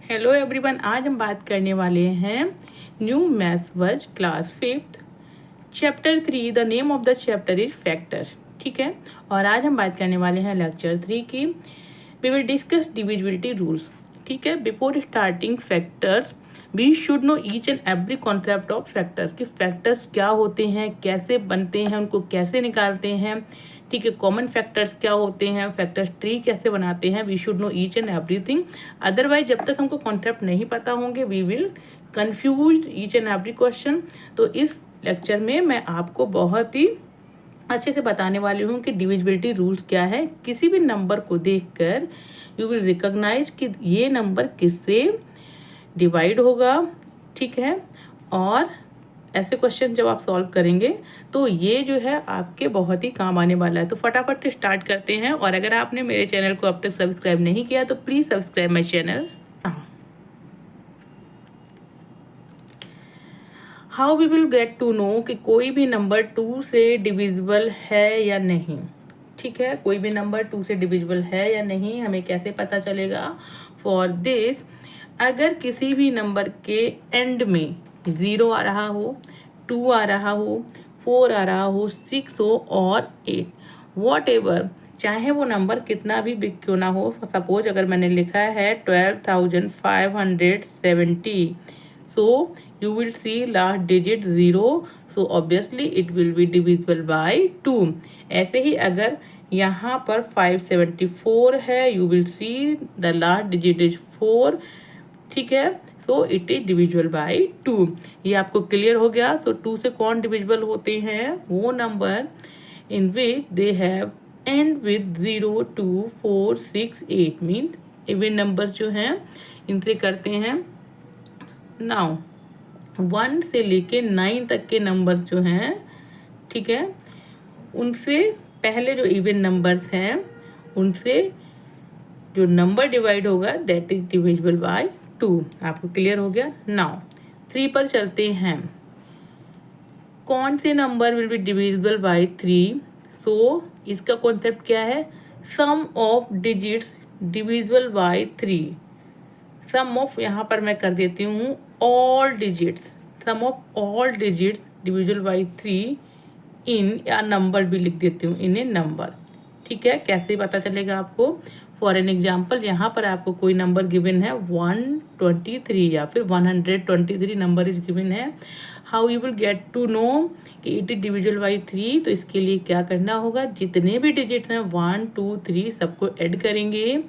Hello everyone, आज हम बात करने वाले हैं new maths verge class 5th chapter 3। The name of the chapter is factors. ठीक है, और आज हम बात करने वाले हैं लेक्चर 3 की। We will discuss divisibility rules. ठीक है, before starting factors we should know each and every concept of factors कि फैक्टर्स क्या होते हैं, कैसे बनते हैं, उनको कैसे निकालते हैं। ठीक है, कॉमन फैक्टर्स क्या होते हैं, फैक्टर्स ट्री कैसे बनाते हैं। We should know each and everything. Otherwise जब तक हमको कॉन्सेप्ट नहीं पता होंगे we will confuse each and every question. तो इस लेक्चर में मैं आपको बहुत ही अच्छे से बताने वाली हूँ कि डिविजिबिलिटी रूल्स क्या है। किसी भी नंबर को देखकर यू विल रिकॉग्नाइज कि ये नंबर किससे डिवाइड होगा। ठीक है, और ऐसे क्वेश्चन जब आप सॉल्व करेंगे तो ये जो है आपके बहुत ही काम आने वाला है। तो फटाफट से स्टार्ट करते हैं। और अगर आपने मेरे चैनल को अब तक सब्सक्राइब नहीं किया तो please subscribe my channel. How we will get to know कि कोई भी नंबर 2 से डिविजिबल है या नहीं। ठीक है, कोई भी नंबर 2 से डिविजिबल है या नहीं हमें कैसे पता चलेगा। फॉर दिस, अगर किसी भी नंबर के एंड में 0 आ रहा हो, 2 आ रहा हो, 4 आ रहा हो, 6 हो और 8, वॉट एवर, चाहे वो नंबर कितना भी बिग क्यों ना हो। सपोज अगर मैंने लिखा है 12,570, so you will see last digit 0, so obviously it will be divisible by 2। ऐसे ही अगर यहाँ पर 574 है, you will see the last digit is 4। ठीक है, so it is divisible bye 2। ये आपको क्लियर हो गया। सो 2 से कौन डिविजिबल होते हैं, वो number in which they have and with 0, 2, 4, 6, 8 mean even number जो हैं इनसे करते हैं। नाउ 1 से लेके 9 तक के नंबर जो हैं, ठीक है, उनसे पहले जो इवन नंबर्स हैं उनसे जो नंबर डिवाइड होगा दैट इज डिविजिबल बाय 2। आपको क्लियर हो गया। नाउ 3 पर चलते हैं। कौन से number will be divisible by 3। So इसका कॉन्सेप्ट क्या है, sum of digits divisible by 3। Sum of, यहाँ पर मैं कर देती हूँ all digits, sum of all digits divisible by 3 in, या नंबर भी लिख देती हूँ, इन ए नंबर। ठीक है, कैसे पता चलेगा आपको। फॉर एन एग्जाम्पल, यहाँ पर आपको कोई नंबर गिवन है 123 या फिर 123 नंबर इज गिवन है। How you will get to know कि इट इज डिविजिबल बाई 3। तो इसके लिए क्या करना होगा, जितने भी डिजिट हैं 1, 2, 3 सबको ऐड करेंगे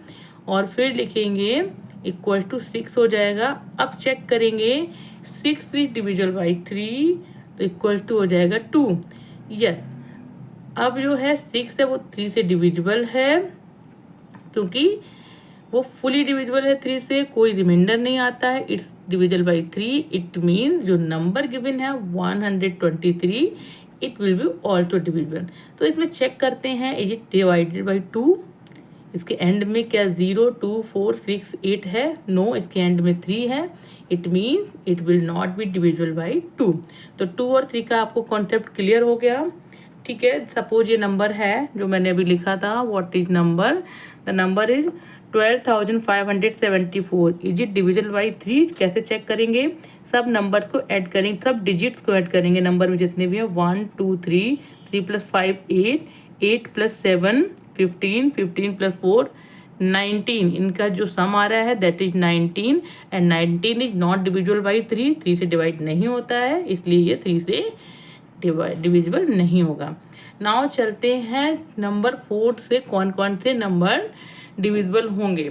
और फिर लिखेंगे इक्वल टू 6 हो जाएगा। अब चेक करेंगे 6 इज डिविजिबल बाई 3 तो इक्वल टू हो जाएगा 2। यस, अब जो है 6 है वो 3 से डिविजिबल है, क्योंकि वो फुली डिविजिबल है 3 से, कोई रिमाइंडर नहीं आता है। It's divisible by 3। It means जो नंबर गिवन है 123 it will be also divisible. तो इसमें चेक करते हैं इज इट डिवाइडेड बाई 2। इसके एंड में क्या 0, 2, 4, 6, 8 है, नो, इसके एंड में 3 है। It means it will not be divisible by 2। तो 2 और 3 का आपको कॉन्सेप्ट क्लियर हो गया। ठीक है, सपोज ये नंबर है जो मैंने अभी लिखा था, what is number, the number is 12,574। Is it divisible by 3। कैसे चेक करेंगे, सब नंबर्स को ऐड करेंगे, सब डिजिट्स को ऐड करेंगे, नंबर में जितने भी हैं 1, 2, 3, 3 + 5 8, 8 + 7 15, 15 + 4 19। इनका जो सम आ रहा है that is 19 and 19 is not divisible by 3। 3 से डिवाइड नहीं होता है, इसलिए ये 3 से डिविजिबल नहीं होगा। नाउ चलते हैं नंबर 4 से कौन कौन से नंबर डिविजिबल होंगे।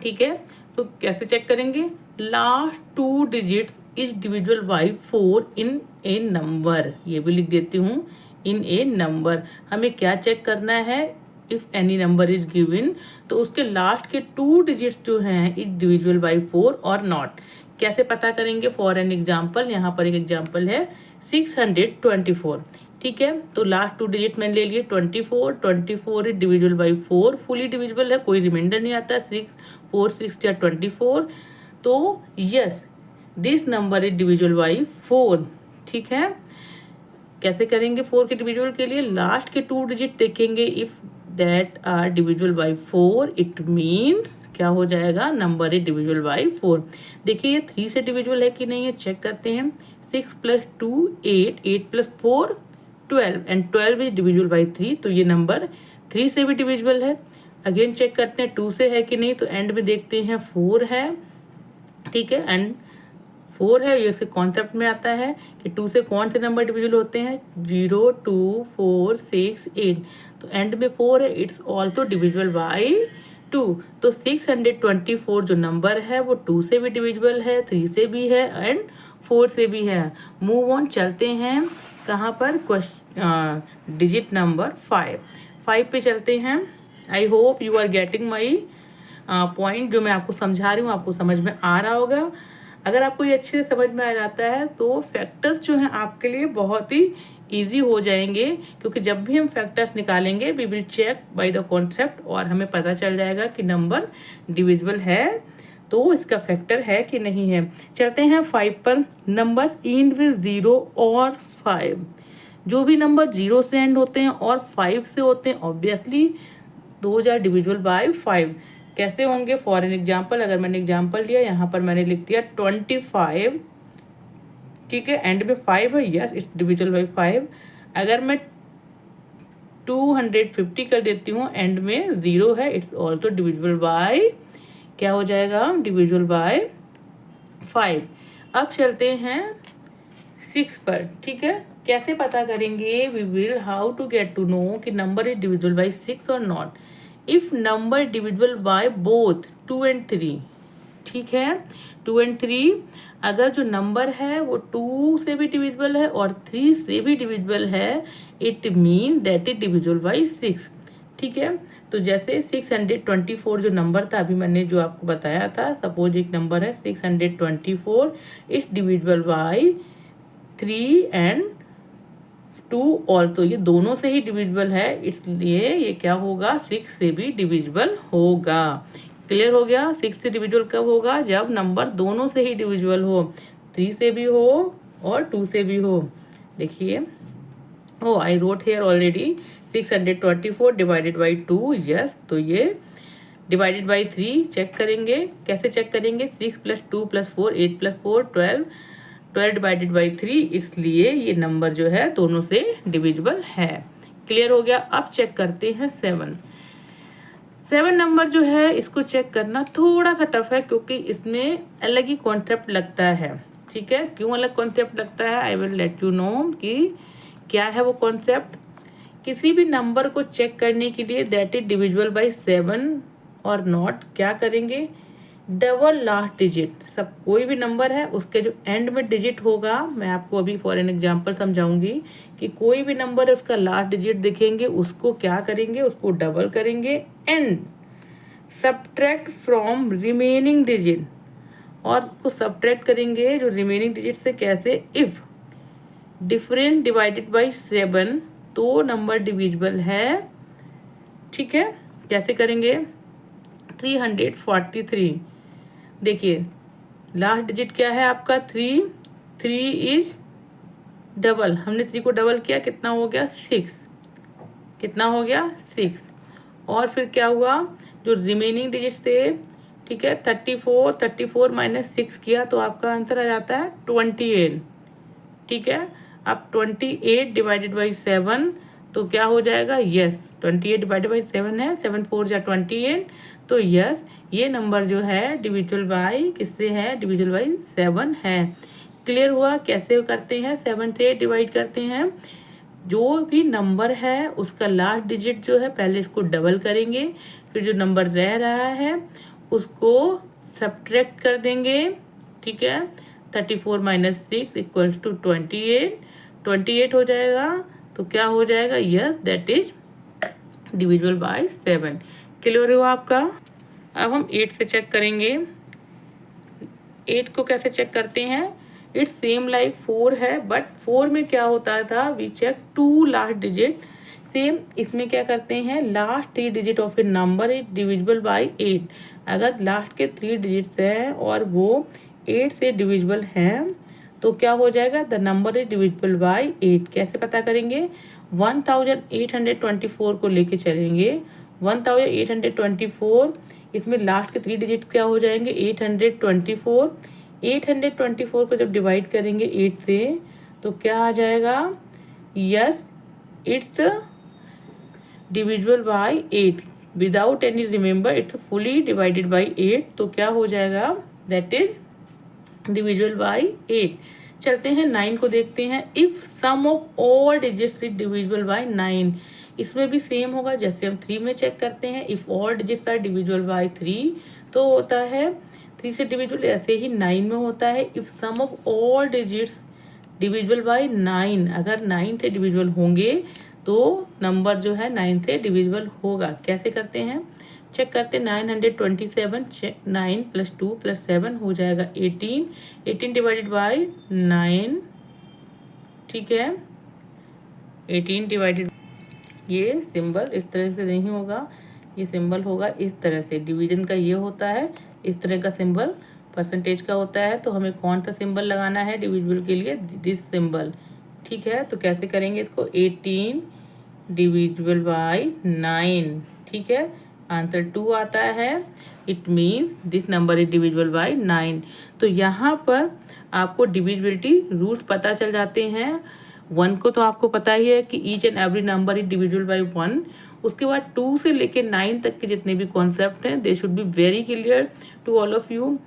ठीक है, तो कैसे चेक करेंगे, last 2 digits is divisible by 4 in A number. ये भी लिख देती हूँ, इन ए नंबर। हमें क्या चेक करना है, if any number is given तो उसके लास्ट के 2 डिजिट्स जो हैं इज डिविजिबल बाई 4 और नॉट। कैसे पता करेंगे, फॉर एन एग्जाम्पल, यहाँ पर एक एग्जाम्पल है 624। ठीक है, तो लास्ट 2 डिजिट मैंने ले लिए 24। 24 is divisible by 4, fully divisible है, कोई रिमाइंडर नहीं आता। 6, 4, 6 या 24, तो yes this number is divisible by 4। ठीक है, कैसे करेंगे 4 के डिविजिबल के लिए, लास्ट के 2 डिजिट देखेंगे, if that are divisible by 4 it means क्या हो जाएगा, नंबर इज डिविजिबल बाई 4। देखिए ये 3 से डिविजिबल है कि नहीं है, चेक करते हैं। 6 + 2 8, 8 + 4 12 एंड 12 इज डिविजिबल बाई 3, तो ये नंबर 3 से भी डिविजिबल है। अगेन चेक करते हैं 2 से है कि नहीं, तो एंड में देखते हैं 4 है, ठीक है, एंड 4 है, ये कॉन्सेप्ट में आता है कि 2 से कौन से नंबर डिविजिबल होते हैं, 0 2 4 6 8, तो एंड में 4 है, इट्स ऑल्सो डिविजिबल बाई 2। तो 624 जो नंबर है वो 2 से भी डिविजिबल है, 3 से भी है एंड 4 से भी है। मूव ऑन, चलते हैं कहाँ पर, क्वेश्चन डिजिट नंबर 5 पे चलते हैं। I hope you are getting my point, जो मैं आपको समझा रही हूँ आपको समझ में आ रहा होगा। अगर आपको ये अच्छे से समझ में आ जाता है तो फैक्टर्स जो हैं आपके लिए बहुत ही इजी हो जाएंगे, क्योंकि जब भी हम फैक्टर्स निकालेंगे we will check by the concept और हमें पता चल जाएगा कि नंबर डिविजिबल है तो इसका फैक्टर है कि नहीं है। चलते हैं 5 पर। नंबर्स एंड विद 0 और 5, जो भी नंबर 0 से एंड होते हैं और 5 से होते हैं obviously those are divisible by 5। कैसे होंगे, फॉर एन एग्जाम्पल, अगर मैंने एग्जाम्पल लिया, यहाँ पर मैंने लिख दिया 25, ठीक है, एंड में 5 है, यस इट्स डिविजिबल बाय 5। अगर मैं 250 कर देती हूँ, एंड में 0 है, इट्स ऑल्सो डिविजिबल बाय, क्या हो जाएगा, डिविजिबल बाय 5। अब चलते हैं 6 पर, ठीक है। कैसे पता करेंगे, we will how to get to know कि नंबर इज डिविजिबल बाय 6 और not. If number divisible by both 2 and 3, ठीक है, 2 and 3, अगर जो नंबर है वो 2 से भी डिविजिबल है और 3 से भी डिविजिबल है, it mean that is divisible by 6, ठीक है। तो जैसे 624 जो नंबर था, अभी मैंने जो आपको बताया था, सपोज एक नंबर है 624 is divisible by 3 and 2 also, ये दोनों से ही डिविजिबल है, इसलिए ये क्या होगा, 6 से भी डिविजिबल होगा। क्लियर हो गया। 6 से डिविजिबल कब होगा, जब नंबर दोनों से ही डिविजिबल हो, 3 से भी हो और 2 से भी हो। देखिए, oh I wrote here already 624 divided by 2, yes, तो ये डिवाइडेड बाई 3 चेक करेंगे। कैसे चेक करेंगे, 6 + 2 + 4 8 + 4 12, 12 डिवाइडेड बाई 3, इसलिए ये नंबर जो है दोनों से डिविजिबल है। क्लियर हो गया। अब चेक करते हैं 7 नंबर जो है, इसको चेक करना थोड़ा सा टफ है क्योंकि इसमें अलग ही कॉन्सेप्ट लगता है, ठीक है। क्यों अलग कॉन्सेप्ट लगता है, I will let you know कि क्या है वो कॉन्सेप्ट। किसी भी नंबर को चेक करने के लिए दैट इज डिविजिबल बाई 7 और नॉट, क्या करेंगे, डबल लास्ट डिजिट, सब कोई भी नंबर है उसके जो एंड में डिजिट होगा, मैं आपको अभी फॉर एन एग्जांपल समझाऊंगी कि कोई भी नंबर है उसका लास्ट डिजिट दिखेंगे, उसको क्या करेंगे, उसको डबल करेंगे and subtract from remaining digit, और उसको सब्ट्रैक्ट करेंगे जो रिमेनिंग डिजिट से। कैसे, इफ डिफरेंस डिवाइडेड बाई 7 तो नंबर डिविजिबल है, ठीक है। कैसे करेंगे, 343, देखिए लास्ट डिजिट क्या है आपका, 3 इज डबल, हमने 3 को डबल किया, कितना हो गया 6, कितना हो गया 6, और फिर क्या हुआ, जो रिमेनिंग डिजिट थे, ठीक है, 34 माइनस 6 किया तो आपका आंसर आ जाता है 28, ठीक है। अब 28 डिवाइडेड बाई 7 तो क्या हो जाएगा, यस 28 डिवाइडेड बाई 7 है, 7 4 जा 28, तो यस ये नंबर जो है डिविजिबल बाई किससे है, डिविजिबल बाई 7 है। क्लियर हुआ। कैसे करते हैं, 7 से डिवाइड करते हैं, जो भी नंबर है उसका लास्ट डिजिट जो है पहले इसको डबल करेंगे, फिर जो नंबर रह रहा है उसको सब्ट्रैक्ट कर देंगे, ठीक है। 34 माइनस 6 इक्वल्स टू 28 हो जाएगा, तो क्या हो जाएगा, yes that is divisible bye 7। Clear हुआ आपका। अब हम 8 से चेक करेंगे। 8 को कैसे चेक करते हैं, इट्स सेम लाइक 4 है, बट 4 में क्या होता था, we check 2 last digit, same इसमें क्या करते हैं, last 3 digit of a number is divisible by 8। अगर लास्ट के 3 डिजिट्स हैं और वो 8 से डिविजिबल हैं तो क्या हो जाएगा, the number is divisible by 8। कैसे पता करेंगे, 1824 को लेके चलेंगे। 1824 इसमें लास्ट के 3 डिजिट क्या हो जाएंगे 824। 824 को जब डिवाइड करेंगे 8 से तो क्या आ जाएगा, yes it's divisible by 8 without any remember, it's fully divided by 8। तो क्या हो जाएगा, दैट इज डिविजिबल बाय 8। चलते हैं 9 को देखते हैं। If sum of all digits is divisible by 9, इसमें भी सेम होगा जैसे हम 3 में चेक करते हैं। If all digits are divisible by 3 तो होता है 3 से डिविजिबल, ऐसे ही 9 में होता है if sum of all digits divisible by 9, अगर 9 से डिविजिबल होंगे तो नंबर जो है 9 से डिविजिबल होगा। कैसे करते हैं, चेक करते हैं। 927 9 + 2 + 7 हो जाएगा 18। 18 डिवाइडेड बाय 9, ठीक है 18 डिवाइडेड, ये सिंबल इस तरह से नहीं होगा, ये सिंबल होगा इस तरह से। डिवीजन का ये होता है, इस तरह का सिंबल परसेंटेज का होता है। तो हमें कौन सा सिंबल लगाना है डिविजिबल के लिए, दिस सिंबल, ठीक है। तो कैसे करेंगे इसको, 18 डिविजिबल बाय 9, ठीक है, आंसर 2 आता है। It means this number is divisible by 9। तो यहाँ पर आपको डिविजिबिलिटी रूल्स पता चल जाते हैं। 1 को तो आपको पता ही है कि each and every number is divisible bye 1। उसके बाद 2 से लेके 9 तक के जितने भी कॉन्सेप्ट हैं they should be very clear to all of you.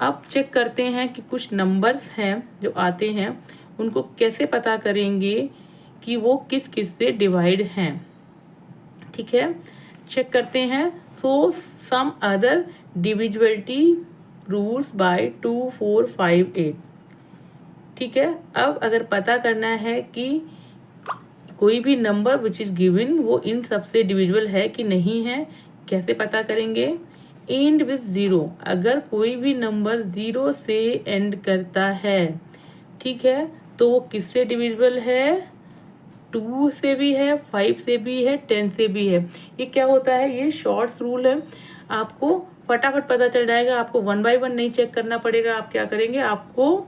अब चेक करते हैं कि कुछ नंबर्स हैं जो आते हैं उनको कैसे पता करेंगे कि वो किस किस से डिवाइड हैं, ठीक है। चेक करते हैं। So some other divisibility rules by 2, 4, 5, 8, ठीक है। अब अगर पता करना है कि कोई भी नंबर विच इज गिवन वो इन सबसे डिविजिबल है कि नहीं है, कैसे पता करेंगे, एंड विथ 0। अगर कोई भी नंबर 0 से एंड करता है, ठीक है, तो वो किससे डिविजिबल है, 2 से भी है, 5 से भी है, 10 से भी है। ये क्या होता है, ये शॉर्ट्स रूल है, आपको फटाफट पता चल जाएगा। आपको 1 बाय 1 नहीं चेक करना पड़ेगा। आप क्या करेंगे, आपको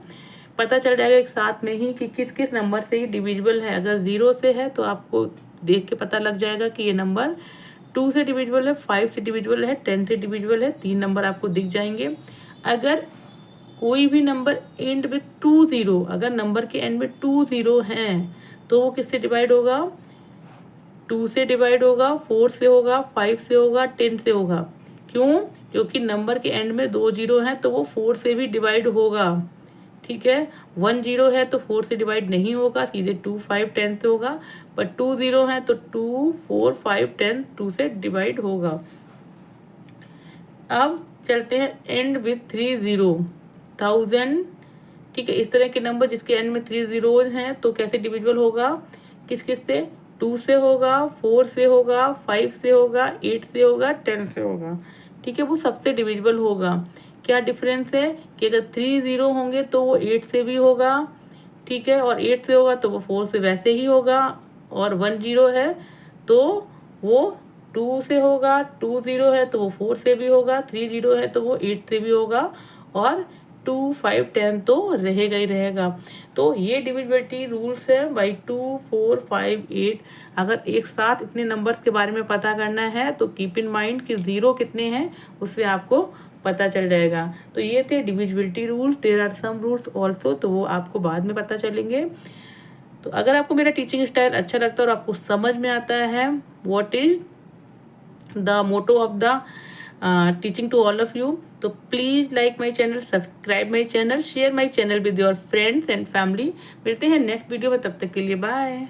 पता चल जाएगा एक साथ में ही कि किस किस नंबर से ये डिविजिबल है। अगर 0 से है तो आपको देख के पता लग जाएगा कि ये नंबर 2 से डिविजिबल है, 5 से डिविजिबल है, 10 से डिविजिबल है। 3 नंबर आपको दिख जाएंगे। अगर कोई भी नंबर एंड विथ 2 0, अगर नंबर के एंड में 2 0 हैं तो वो किससे डिवाइड होगा, 2 से डिवाइड होगा, 4 से होगा, 5 से होगा, 10 से होगा। क्यों, क्योंकि नंबर के एंड में 2 0 हैं तो वो 4 से भी डिवाइड होगा, ठीक है। 1 0 है तो 4 से डिवाइड नहीं होगा, सीधे 2, 5, 10 से होगा। पर 2 0 है तो 2, 4, 5, 10 2 से डिवाइड होगा। अब चलते हैं एंड विथ 3 0, 1000, ठीक है। इस तरह के नंबर जिसके एंड में 3 0 हैं तो कैसे डिविजिबल होगा, किस किस से, 2 से होगा, 4 से होगा, 5 से होगा, 8 से होगा, 10 से होगा, ठीक है। वो सबसे डिविजिबल होगा। क्या डिफरेंस है कि अगर 3 0 होंगे तो वो 8 से भी होगा, ठीक है, और 8 से होगा तो वो 4 से वैसे ही होगा। और 1 0 है तो वो 2 से होगा, 2 0 है तो वो 4 से भी होगा, 3 0 है तो वो 8 से भी होगा, और 2, 5, 10 तो रहेगा ही रहेगा। तो ये डिविजिबिलिटी रूल्स है बाई 2, 4, 5, 8। अगर एक साथ इतने नंबर्स के बारे में पता करना है तो कीप इन माइंड कि 0 कितने हैं उससे आपको पता चल जाएगा। तो ये थे divisibility rules. There are some rules also, तो वो आपको बाद में पता चलेंगे। तो अगर आपको मेरा टीचिंग स्टाइल अच्छा लगता है और आपको समझ में आता है what is the motto of the teaching to all of you, तो please like my channel, subscribe my channel, share my channel with your friends and family. मिलते हैं नेक्स्ट वीडियो में, तब तक के लिए बाय।